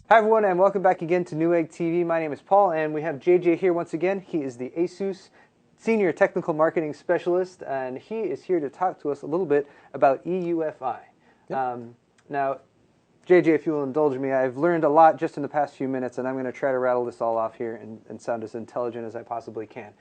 Hi everyone, and welcome back again to Newegg TV. My name is Paul, and we have JJ here once again. He is the ASUS Senior Technical Marketing Specialist, and he is here to talk to us a little bit about UEFI. Yep. Now, JJ, if you will indulge me, I've learned a lot just in the past few minutes, and I'm going to try to rattle this all off here and sound as intelligent as I possibly can.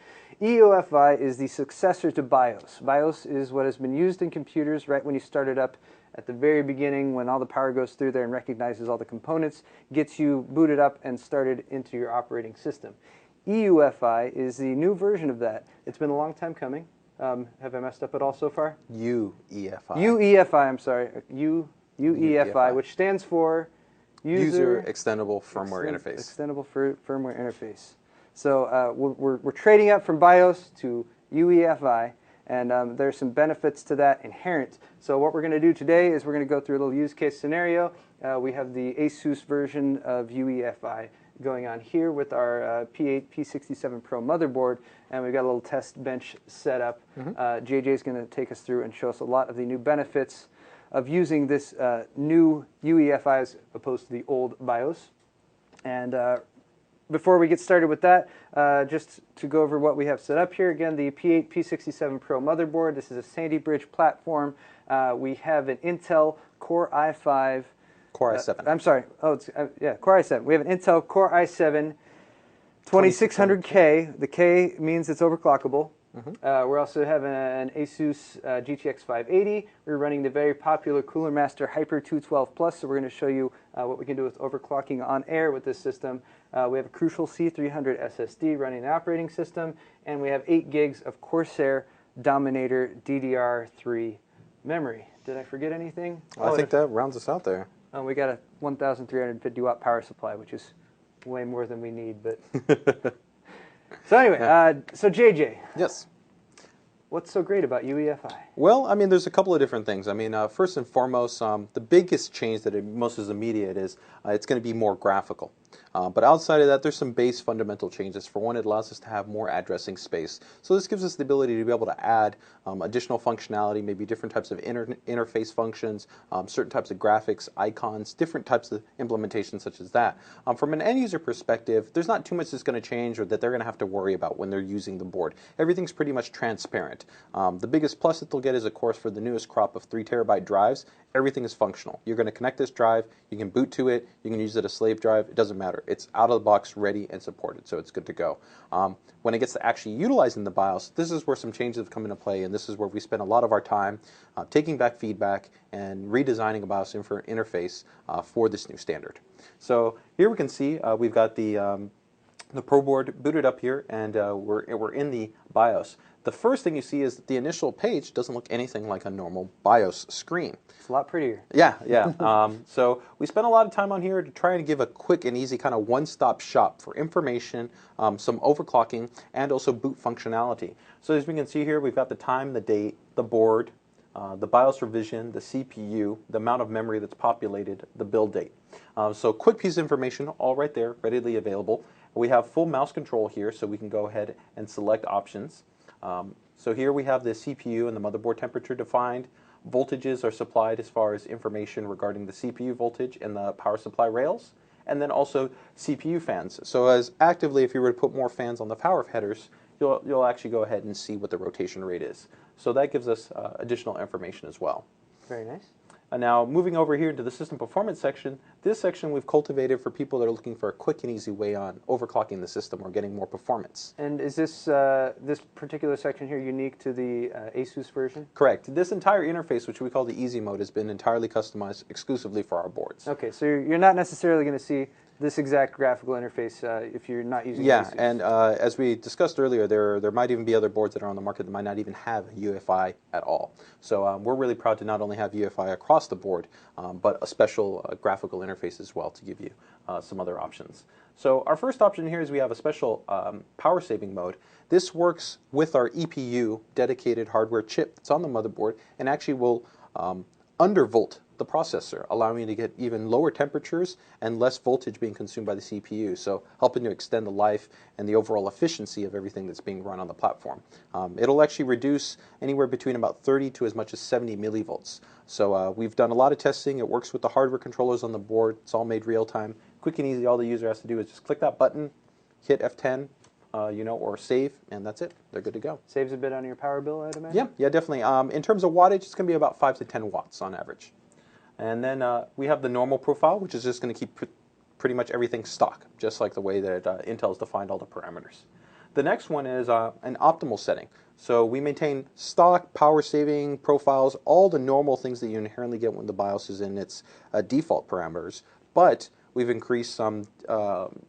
UEFI is the successor to BIOS. BIOS is what has been used in computers right when you start it up at the very beginning, when all the power goes through there and recognizes all the components, gets you booted up and started into your operating system. UEFI is the new version of that. It's been a long time coming. Have I messed up at all so far? UEFI. UEFI, I'm sorry. UEFI, which stands for User Extendable Firmware Interface. Extendable Firmware Interface. So we're trading up from BIOS to UEFI, and there's some benefits to that inherent. So what we're going to do today is we're going to go through a little use case scenario. We have the ASUS version of UEFI going on here with our P8P67 Pro motherboard, and we've got a little test bench set up. JJ is going to take us through and show us a lot of the new benefits of using this new UEFI as opposed to the old BIOS. And before we get started with that, just to go over what we have set up here, again, the P8P67 Pro motherboard. This is a Sandy Bridge platform. We have an Intel Core i5. Core i7. I'm sorry. Oh, it's, yeah, Core i7. We have an Intel Core i7 2600K. The K means it's overclockable. We're also having an ASUS GTX 580. We're running the very popular Cooler Master Hyper 212 Plus, so we're going to show you what we can do with overclocking on air with this system. We have a Crucial C300 SSD running the operating system, and we have 8 gigs of Corsair Dominator DDR3 memory. Did I forget anything? I think that rounds us out there. We got a 1,350 watt power supply, which is way more than we need. But so anyway, so JJ. Yes. What's so great about UEFI? Well, I mean, there's a couple of different things. I mean, first and foremost, the biggest change that most is immediate is it's going to be more graphical. But outside of that, there's some base fundamental changes. For one, it allows us to have more addressing space. So this gives us the ability to be able to add additional functionality, maybe different types of interface functions, certain types of graphics, icons, different types of implementations such as that. From an end user perspective, there's not too much that's going to change or that they're going to have to worry about when they're using the board. Everything's pretty much transparent. The biggest plus that they'll get is, of course, for the newest crop of 3 terabyte drives, everything is functional. You're going to connect this drive, you can boot to it, you can use it as a slave drive, it doesn't matter. It's out of the box, ready and supported, so it's good to go. When it gets to actually utilizing the BIOS, this is where some changes have come into play, and this is where we spend a lot of our time taking back feedback and redesigning a BIOS interface for this new standard. So here we can see we've got the Pro board booted up here, and we're in the BIOS. The first thing you see is that the initial page doesn't look anything like a normal BIOS screen. It's a lot prettier. Yeah. So we spent a lot of time on here to try and give a quick and easy kind of one-stop shop for information, some overclocking, and also boot functionality. So as we can see here, we've got the time, the date, the board, the BIOS revision, the CPU, the amount of memory that's populated, the build date. So quick piece of information all right there, readily available. We have full mouse control here, so we can go ahead and select options. So here we have the CPU and the motherboard temperature defined. Voltages are supplied as far as information regarding the CPU voltage and the power supply rails, and then also CPU fans. So as actively, if you were to put more fans on the power headers, you'll actually go ahead and see what the rotation rate is. So that gives us additional information as well. Very nice. Now, moving over here into the system performance section, this section we've cultivated for people that are looking for a quick and easy way on overclocking the system or getting more performance. And is this this particular section here unique to the ASUS version? Correct. This entire interface, which we call the Easy Mode, has been entirely customized exclusively for our boards. Okay, so you're not necessarily going to see this exact graphical interface if you're not using Yeah, ASUS. and as we discussed earlier, there might even be other boards that are on the market that might not even have UEFI at all. So we're really proud to not only have UEFI across the board, but a special graphical interface as well to give you some other options. So our first option here is we have a special power saving mode. This works with our EPU dedicated hardware chip that's on the motherboard and actually will undervolt the processor, allowing you to get even lower temperatures and less voltage being consumed by the CPU, so helping to extend the life and the overall efficiency of everything that's being run on the platform. It'll actually reduce anywhere between about 30 to as much as 70 millivolts. So we've done a lot of testing. It works with the hardware controllers on the board. It's all made real time, quick and easy. All the user has to do is just click that button, hit F10, or save, and that's it. They're good to go. Saves a bit on your power bill, I'd imagine? Yeah, definitely. In terms of wattage, it's going to be about 5 to 10 watts on average. And then we have the normal profile, which is just going to keep pretty much everything stock, just like the way that Intel's defined all the parameters. The next one is an optimal setting. So we maintain stock, power saving profiles, all the normal things that you inherently get when the BIOS is in its default parameters, but we've increased some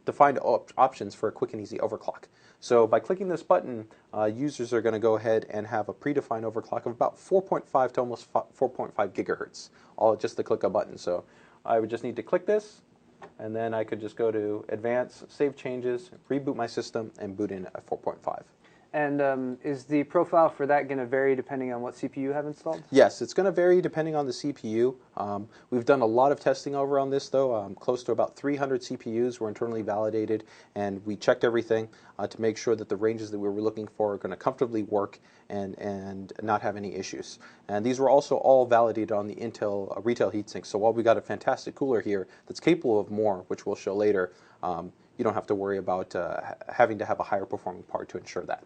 defined options for a quick and easy overclock. So by clicking this button, users are going to go ahead and have a predefined overclock of about 4.5 to almost 4.5 gigahertz, all just to click a button. So I would just need to click this, and then I could just go to Advanced, Save Changes, reboot my system, and boot in at 4.5. And is the profile for that going to vary depending on what CPU you have installed? Yes, it's going to vary depending on the CPU. We've done a lot of testing over on this, though. Close to about 300 CPUs were internally validated, and we checked everything to make sure that the ranges that we were looking for are going to comfortably work and not have any issues. And these were also all validated on the Intel retail heatsink. So while we got a fantastic cooler here that's capable of more, which we'll show later, you don't have to worry about having to have a higher performing part to ensure that.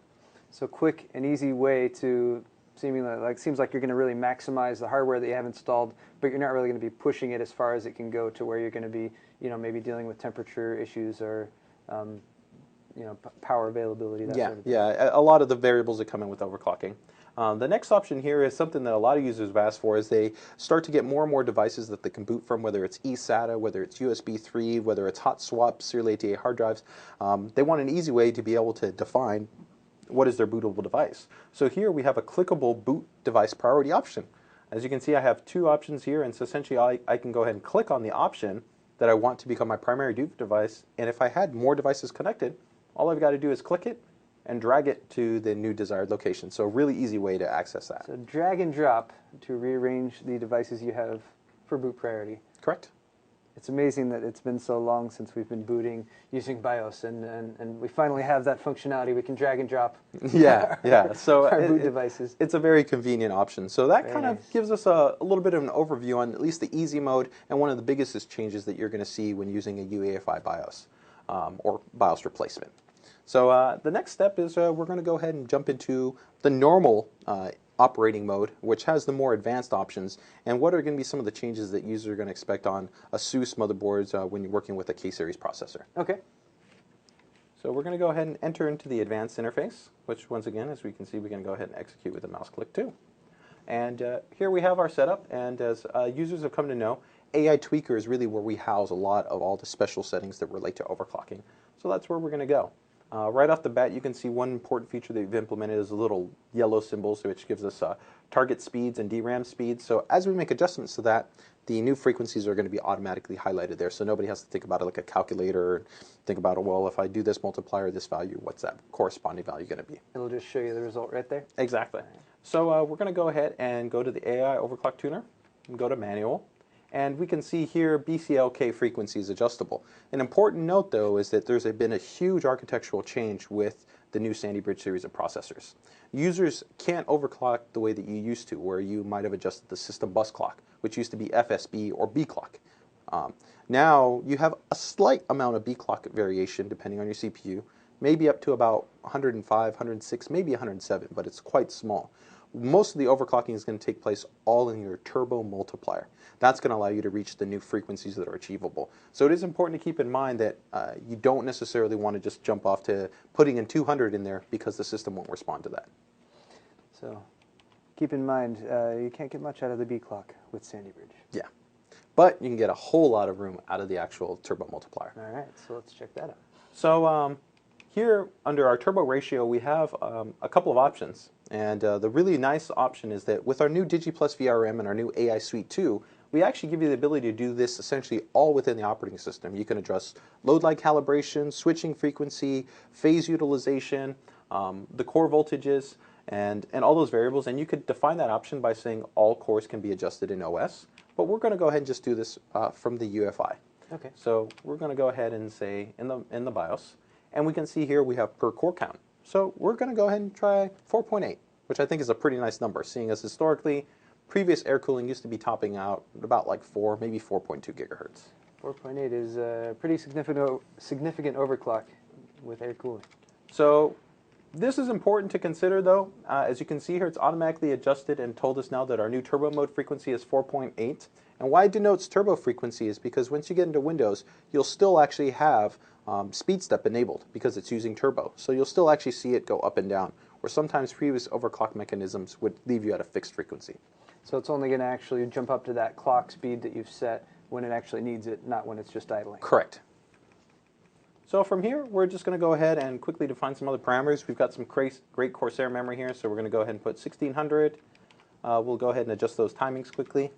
So quick and easy way to seems like you're going to really maximize the hardware that you have installed, but you're not really going to be pushing it as far as it can go to where you're going to be, maybe dealing with temperature issues or, power availability. That sort of thing. Yeah, a lot of the variables that come in with overclocking. The next option here is something that a lot of users have asked for. Is they start to get more and more devices that they can boot from, whether it's eSATA, whether it's USB 3, whether it's hot swap, serial ATA hard drives. They want an easy way to be able to define what is their bootable device. So here we have a clickable boot device priority option. As you can see, I have two options here, and so essentially I can go ahead and click on the option that I want to become my primary boot device, and if I had more devices connected, all I've got to do is click it and drag it to the new desired location. So a really easy way to access that. So drag and drop to rearrange the devices you have for boot priority. Correct. It's amazing that it's been so long since we've been booting using BIOS, and we finally have that functionality. We can drag and drop yeah. So our boot devices. It's a very convenient option. So that Very kind of nice. gives us a little bit of an overview on at least the easy mode and one of the biggest changes that you're going to see when using a UEFI BIOS or BIOS replacement. So the next step is we're going to go ahead and jump into the normal operating mode, which has the more advanced options, and what are going to be some of the changes that users are going to expect on ASUS motherboards when you're working with a K-series processor. Okay. So we're going to go ahead and enter into the advanced interface, which once again, as we can see, we can go ahead and execute with a mouse click too. And here we have our setup, and as users have come to know, AI Tweaker is really where we house a lot of all the special settings that relate to overclocking. So that's where we're going to go. Right off the bat, you can see one important feature that we've implemented is a little yellow symbol, which gives us target speeds and DRAM speeds. So as we make adjustments to that, the new frequencies are going to be automatically highlighted there. So nobody has to think about it like a calculator and think about, well, if I do this multiplier, this value, what's that corresponding value going to be? It'll just show you the result right there. Exactly. So we're going to go ahead and go to the AI Overclock Tuner and go to Manual. And we can see here BCLK frequency is adjustable. An important note, though, is that there's been a huge architectural change with the new Sandy Bridge series of processors. Users can't overclock the way that you used to, where you might have adjusted the system bus clock, which used to be FSB or B clock. Now you have a slight amount of B clock variation depending on your CPU, maybe up to about 105, 106, maybe 107, but it's quite small. Most of the overclocking is going to take place all in your turbo multiplier. That's going to allow you to reach the new frequencies that are achievable. So it is important to keep in mind that you don't necessarily want to just jump off to putting in 200 in there because the system won't respond to that. So keep in mind, you can't get much out of the B clock with Sandy Bridge. Yeah. But you can get a whole lot of room out of the actual turbo multiplier. All right, so let's check that out. So here under our turbo ratio, we have a couple of options. And the really nice option is that with our new Digi Plus VRM and our new AI Suite 2, we actually give you the ability to do this essentially all within the operating system. You can adjust load light calibration, switching frequency, phase utilization, the core voltages, and all those variables. And you could define that option by saying all cores can be adjusted in OS. But we're going to go ahead and just do this from the UEFI. Okay. So we're going to go ahead and say in the BIOS, and we can see here we have per core count. So we're going to go ahead and try 4.8, which I think is a pretty nice number, seeing as historically previous air cooling used to be topping out at about like 4, maybe 4.2 gigahertz. 4.8 is a pretty significant overclock with air cooling. So this is important to consider, though. As you can see here, it's automatically adjusted and told us now that our new turbo mode frequency is 4.8. And why it denotes turbo frequency is because once you get into Windows, you'll still actually have speed step enabled because it's using turbo. So you'll still actually see it go up and down, where sometimes previous overclock mechanisms would leave you at a fixed frequency. So it's only going to actually jump up to that clock speed that you've set when it actually needs it, not when it's just idling. Correct. So from here, we're just going to go ahead and quickly define some other parameters. We've got some great Corsair memory here, so we're going to go ahead and put 1600. We'll go ahead and adjust those timings quickly.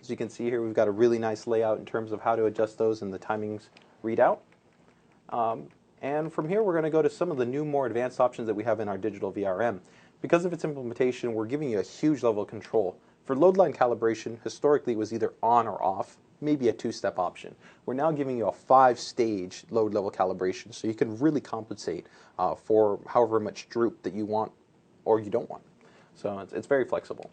As you can see here, we've got a really nice layout in terms of how to adjust those and the timings readout. And from here, we're going to go to some of the new, more advanced options that we have in our digital VRM. Because of its implementation, we're giving you a huge level of control. For load line calibration, historically it was either on or off, maybe a two-step option. We're now giving you a 5-stage load level calibration, so you can really compensate for however much droop that you want or you don't want. So it's very flexible.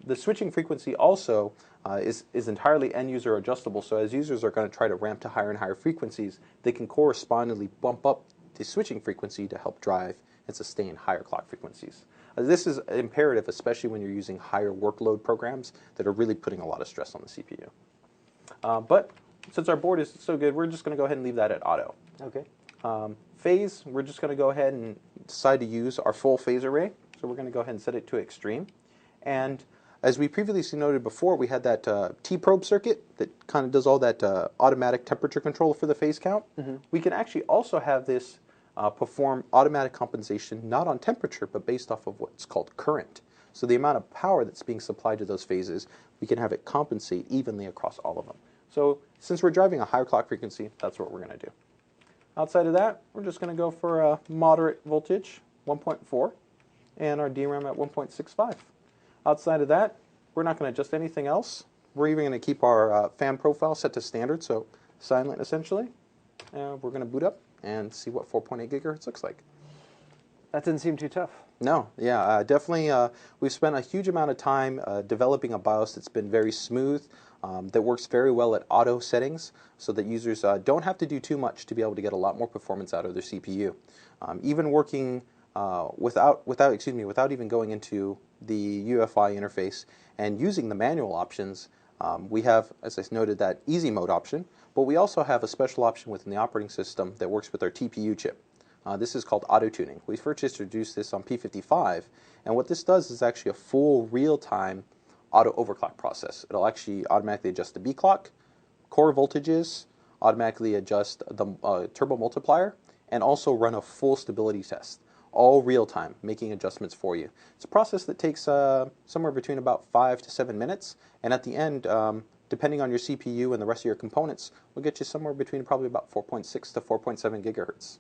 The switching frequency also is entirely end-user adjustable, so as users are going to try to ramp to higher and higher frequencies, they can correspondingly bump up the switching frequency to help drive and sustain higher clock frequencies. This is imperative, especially when you're using higher workload programs that are really putting a lot of stress on the CPU. But since our board is so good, we're just going to go ahead and leave that at auto. Okay. Phase, we're just going to go ahead and decide to use our full phase array. So we're going to go ahead and set it to extreme. And as we previously noted before, we had that T-probe circuit that kind of does all that automatic temperature control for the phase count. Mm-hmm. We can actually also have this perform automatic compensation not on temperature, but based off of what's called current. So the amount of power that's being supplied to those phases, we can have it compensate evenly across all of them. So since we're driving a higher clock frequency, that's what we're going to do. Outside of that, we're just going to go for a moderate voltage, 1.4, and our DRAM at 1.65. Outside of that, we're not going to adjust anything else. We're even going to keep our fan profile set to standard, so silent essentially. And we're going to boot up and see what 4.8 gigahertz looks like. That didn't seem too tough. No, yeah, definitely. We've spent a huge amount of time developing a BIOS that's been very smooth, that works very well at auto settings, so that users don't have to do too much to be able to get a lot more performance out of their CPU. Even working without even going into the UEFI interface and using the manual options, we have, as I noted, that easy mode option, but we also have a special option within the operating system that works with our TPU chip. This is called auto tuning. We first introduced this on P55, and what this does is actually a full real-time auto overclock process. It'll actually automatically adjust the B clock, core voltages, automatically adjust the turbo multiplier, and also run a full stability test, all real time, making adjustments for you. It's a process that takes somewhere between about 5 to 7 minutes, and at the end, depending on your CPU and the rest of your components, will get you somewhere between probably about 4.6 to 4.7 gigahertz.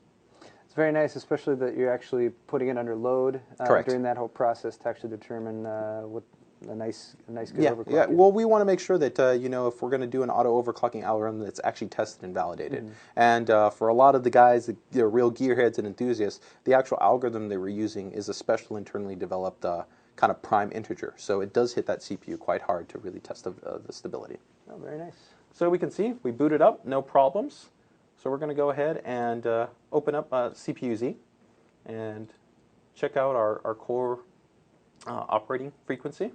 It's very nice, especially that you're actually putting it under load during that whole process to actually determine what a nice good overclock. Yeah. Well, we want to make sure that if we're going to do an auto overclocking algorithm, that's actually tested and validated. Mm-hmm. And for a lot of the guys, the real gearheads and enthusiasts, the actual algorithm they were using is a special internally developed kind of prime integer. So it does hit that CPU quite hard to really test the stability. Oh, very nice. So we can see we booted up, no problems. So we're going to go ahead and open up CPU-Z and check out our core operating frequency.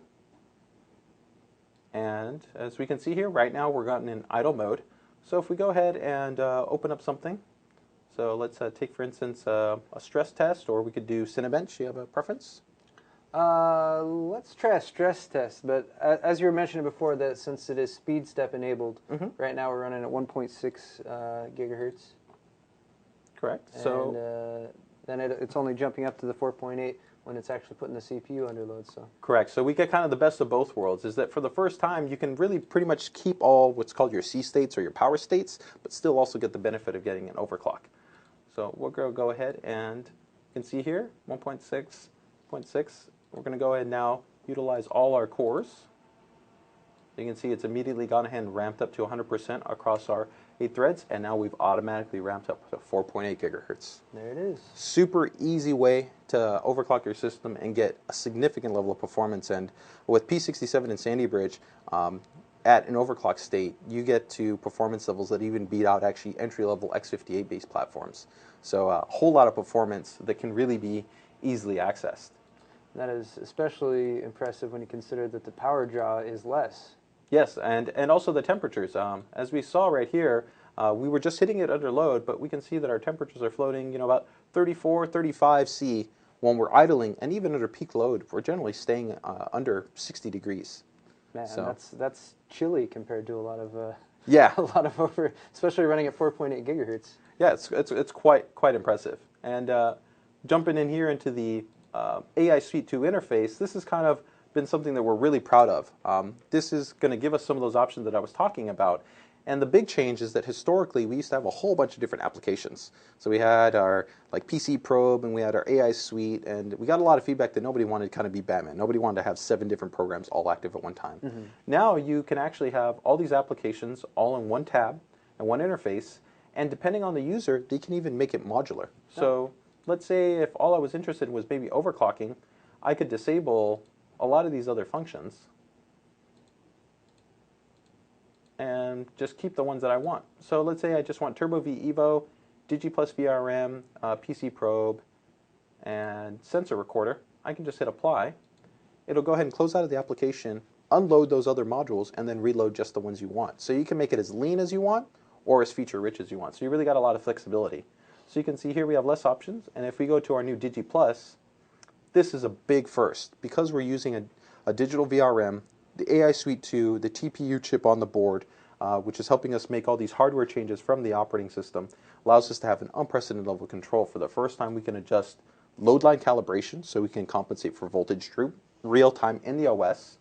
And as we can see here, right now we're gotten in idle mode. So if we go ahead and open up something, so let's take, for instance, a stress test, or we could do Cinebench. Do you have a preference? Let's try a stress test, but as you were mentioning before, that since it is speed step enabled, right now we're running at 1.6 gigahertz. Correct. And, so then it's only jumping up to the 4.8 when it's actually putting the CPU under load. So correct. So we get kind of the best of both worlds. Is that for the first time you can really pretty much keep all what's called your C states or your power states, but still also get the benefit of getting an overclock. So we'll go ahead and you can see here 1.6.6. We're going to go ahead and now utilize all our cores. You can see it's immediately gone ahead and ramped up to 100% across our 8 threads, and now we've automatically ramped up to 4.8 gigahertz. There it is. Super easy way to overclock your system and get a significant level of performance. And with P67 and Sandy Bridge, at an overclock state, you get to performance levels that even beat out actually entry-level X58-based platforms. So a whole lot of performance that can really be easily accessed. That is especially impressive when you consider that the power draw is less. Yes, and also the temperatures. As we saw right here, we were just hitting it under load, but we can see that our temperatures are floating, about 34, 35 C when we're idling, and even under peak load, we're generally staying under 60 degrees. Man, So that's chilly compared to a lot of yeah, a lot of especially running at 4.8 gigahertz. yeah, it's quite impressive. And jumping in here into the AI Suite 2 interface, this has kind of been something that we're really proud of. This is going to give us some of those options that I was talking about. And the big change is that historically we used to have a whole bunch of different applications. So we had our PC probe, and we had our AI Suite, and we got a lot of feedback that nobody wanted to kind of be Batman. Nobody wanted to have 7 different programs all active at one time. Mm-hmm. Now you can actually have all these applications all in one tab and one interface, and depending on the user, they can even make it modular. So let's say if all I was interested in was maybe overclocking, I could disable a lot of these other functions and just keep the ones that I want. So let's say I just want Turbo V Evo, Digi Plus VRM, PC Probe, and Sensor Recorder. I can just hit apply. It'll go ahead and close out of the application, unload those other modules, and then reload just the ones you want. So you can make it as lean as you want or as feature rich as you want. So you really got a lot of flexibility. So you can see here we have less options, and if we go to our new Digi Plus, this is a big first. Because we're using a digital VRM, the AI Suite 2, the TPU chip on the board, which is helping us make all these hardware changes from the operating system, allows us to have an unprecedented level of control. For the first time, we can adjust load line calibration, so we can compensate for voltage droop, real time in the OS,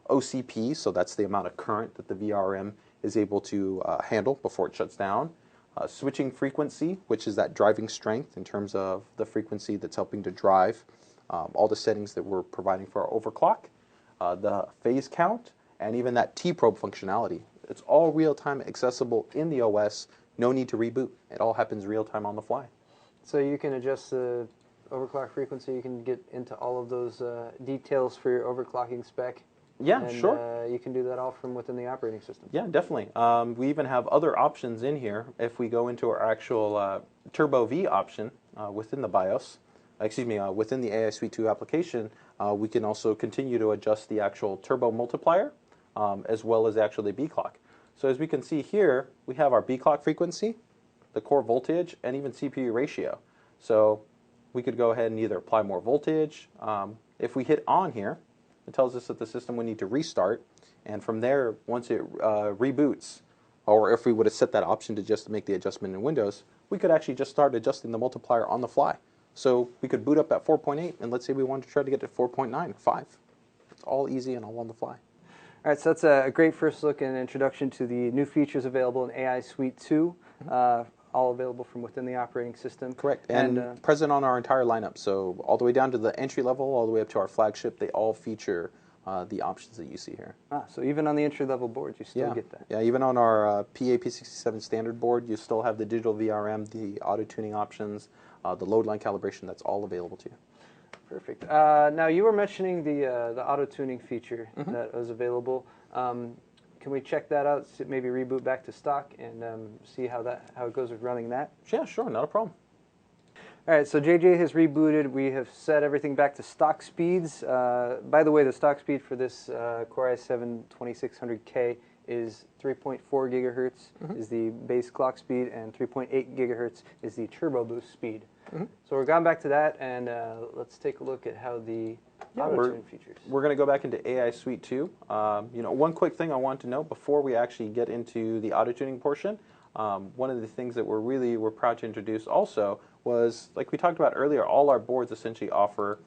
OCP, so that's the amount of current that the VRM is able to handle before it shuts down, switching frequency, which is that driving strength in terms of the frequency that's helping to drive all the settings that we're providing for our overclock, the phase count, and even that T-probe functionality. It's all real-time accessible in the OS, no need to reboot. It all happens real-time on the fly. So you can adjust the overclock frequency, you can get into all of those details for your overclocking spec. Yeah, and, sure. You can do that all from within the operating system. Yeah, definitely. We even have other options in here. If we go into our actual Turbo V option within the BIOS, within the AI Suite 2 application, we can also continue to adjust the actual turbo multiplier as well as actually B clock. So as we can see here, we have our B clock frequency, the core voltage, and even CPU ratio. So we could go ahead and either apply more voltage. If we hit on here, it tells us that the system would need to restart, and from there, once it reboots, or if we would have set that option to just make the adjustment in Windows, we could actually just start adjusting the multiplier on the fly. So we could boot up at 4.8, and let's say we wanted to try to get to 4.9 or 5. It's all easy and all on the fly. All right, so that's a great first look and introduction to the new features available in AI Suite 2, all available from within the operating system. Correct, and present on our entire lineup. So all the way down to the entry level, all the way up to our flagship, they all feature the options that you see here. So even on the entry level board, you still get that. Yeah, even on our P8P67 standard board, you still have the digital VRM, the auto tuning options, the load line calibration. That's all available to you. Perfect. Now you were mentioning the auto tuning feature that was available. Can we check that out? Maybe reboot back to stock and see how it goes with running that. Yeah, sure, not a problem. All right, so JJ has rebooted. We have set everything back to stock speeds. By the way, the stock speed for this Core i7 2600K is 3.4 gigahertz is the base clock speed, and 3.8 gigahertz is the turbo boost speed. So we're going back to that, and let's take a look at how the auto-tune features. We're going to go back into AI Suite 2. One quick thing I want to note before we actually get into the auto-tuning portion, one of the things that we're proud to introduce also was, like we talked about earlier, all our boards essentially offer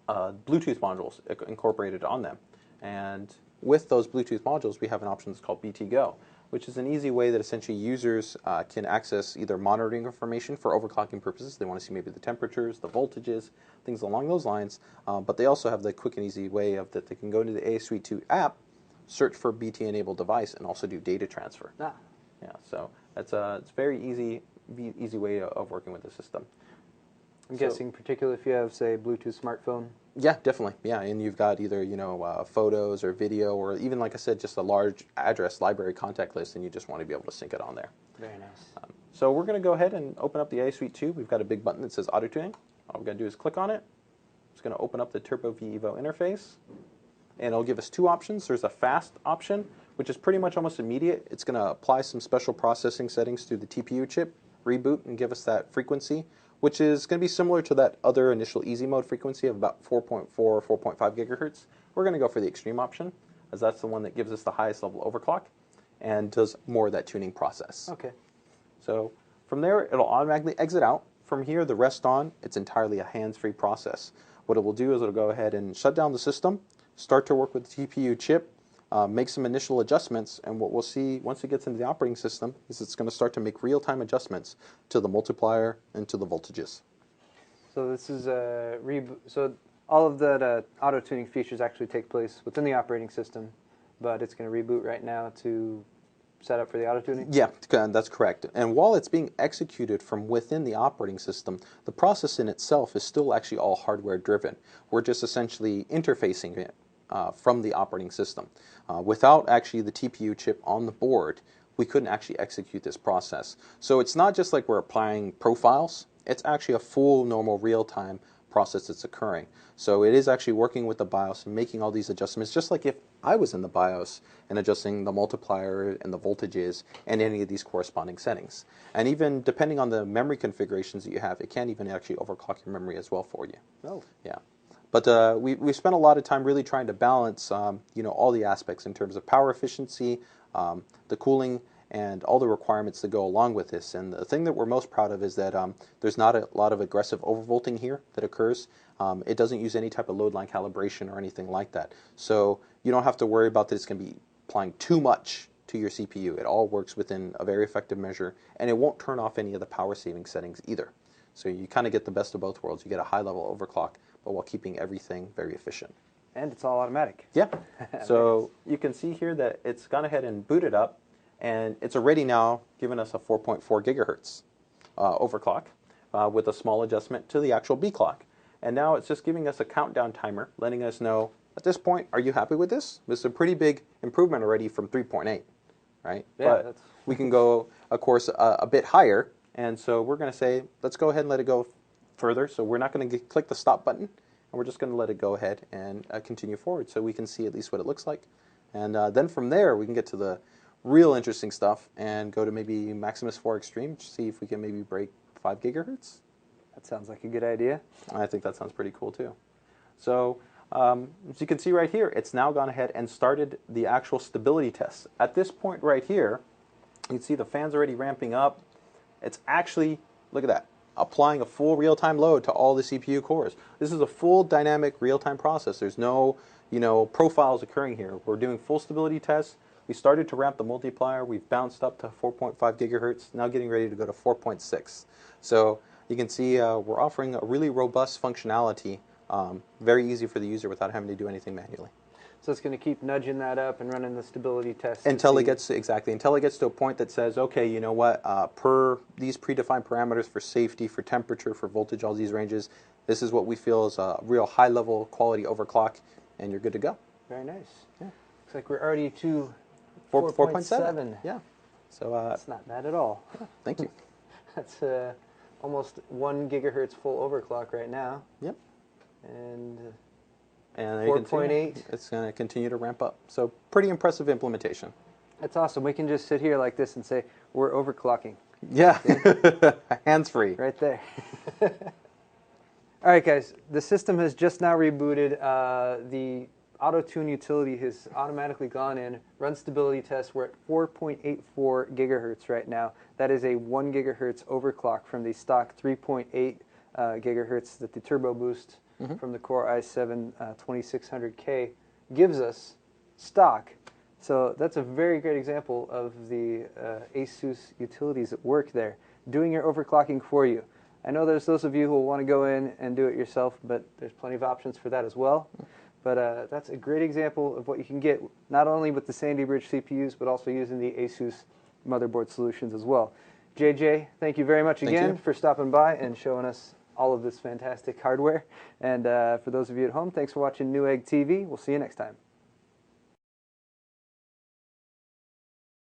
Bluetooth modules incorporated on them. And with those Bluetooth modules, we have an option that's called BT Go, which is an easy way that essentially users can access either monitoring information for overclocking purposes. They want to see maybe the temperatures, the voltages, things along those lines. But they also have the quick and easy way of that they can go into the AI Suite 2 app, search for BT-enabled device and also do data transfer. Ah. Yeah, so it's a very easy way of working with the system. I'm guessing, particularly if you have, say, Bluetooth smartphone. Yeah, definitely. Yeah, and you've got either photos or video, or even, like I said, just a large address library contact list, and you just want to be able to sync it on there. Very nice. So we're going to go ahead and open up the ASUS Suite 2. We've got a big button that says Auto Tuning. All we've got to do is click on it. It's going to open up the Turbo V Evo interface, and it'll give us two options. There's a fast option, which is pretty much almost immediate. It's going to apply some special processing settings to the TPU chip, reboot, and give us that frequency, which is going to be similar to that other initial easy mode frequency of about 4.4 or 4.5 gigahertz. We're going to go for the extreme option, as that's the one that gives us the highest level overclock and does more of that tuning process. Okay. So from there, it'll automatically exit out. From here, the rest on, it's entirely a hands-free process. What it will do is it'll go ahead and shut down the system, start to work with the TPU chip, make some initial adjustments, and what we'll see once it gets into the operating system is it's going to start to make real-time adjustments to the multiplier and to the voltages. So this is a reboot. So all of that auto-tuning features actually take place within the operating system, but it's going to reboot right now to set up for the auto-tuning? Yeah, that's correct. And while it's being executed from within the operating system, the process in itself is still actually all hardware-driven. We're just essentially interfacing it from the operating system. Without actually the TPU chip on the board, we couldn't actually execute this process. So it's not just like we're applying profiles, it's actually a full normal real-time process that's occurring. So it is actually working with the BIOS and making all these adjustments, just like if I was in the BIOS and adjusting the multiplier and the voltages and any of these corresponding settings. And even depending on the memory configurations that you have, it can even actually overclock your memory as well for you. Oh. Yeah. But we spent a lot of time really trying to balance all the aspects in terms of power efficiency, the cooling, and all the requirements that go along with this. And the thing that we're most proud of is that there's not a lot of aggressive overvolting here that occurs. It doesn't use any type of load line calibration or anything like that. So you don't have to worry about that it's going to be applying too much to your CPU. It all works within a very effective measure, and it won't turn off any of the power saving settings either. So you kind of get the best of both worlds. You get a high level overclock, but while keeping everything very efficient. And it's all automatic. Yeah. So you can see here that it's gone ahead and booted up, and it's already now given us a 4.4 gigahertz overclock with a small adjustment to the actual B clock. And now it's just giving us a countdown timer, letting us know, at this point, are you happy with this? This is a pretty big improvement already from 3.8, right? Yeah, but we can go, of course, a bit higher. And so we're going to say, let's go ahead and let it go further. So we're not going to click the stop button, and we're just going to let it go ahead and continue forward so we can see at least what it looks like. And then from there, we can get to the real interesting stuff and go to maybe Maximus 4 Extreme, see if we can maybe break 5 gigahertz. That sounds like a good idea. I think that sounds pretty cool too. So as you can see right here, it's now gone ahead and started the actual stability tests. At this point right here, you can see the fan's already ramping up. It's actually, look at that, applying a full real-time load to all the CPU cores. This is a full dynamic real-time process. There's no profiles occurring here. We're doing full stability tests. We started to ramp the multiplier. We've bounced up to 4.5 gigahertz, now getting ready to go to 4.6. So you can see we're offering a really robust functionality, very easy for the user without having to do anything manually. So it's going to keep nudging that up and running the stability tests until it gets to a point that says, okay, you know what, per these predefined parameters for safety, for temperature, for voltage, all these ranges, this is what we feel is a real high level quality overclock, and you're good to go. Very nice. Yeah. Looks like we're already to 4.7. Yeah. So that's not bad at all. Thank you. That's almost 1 gigahertz full overclock right now. Yep. And 4.8. It's going to continue to ramp up. So pretty impressive implementation. That's awesome. We can just sit here like this and say, we're overclocking. Yeah. Hands-free. Right there. All right, guys. The system has just now rebooted. The auto-tune utility has automatically gone in, run stability tests. We're at 4.84 gigahertz right now. That is a 1 gigahertz overclock from the stock 3.8 gigahertz that the Turbo Boost from the Core i7 2600K gives us stock. So that's a very great example of the ASUS utilities at work there, doing your overclocking for you. I know there's those of you who will want to go in and do it yourself, but there's plenty of options for that as well. But that's a great example of what you can get not only with the Sandy Bridge CPUs, but also using the ASUS motherboard solutions as well. JJ, thank you very much again for stopping by and showing us all of this fantastic hardware. And for those of you at home, thanks for watching Newegg TV. We'll see you next time.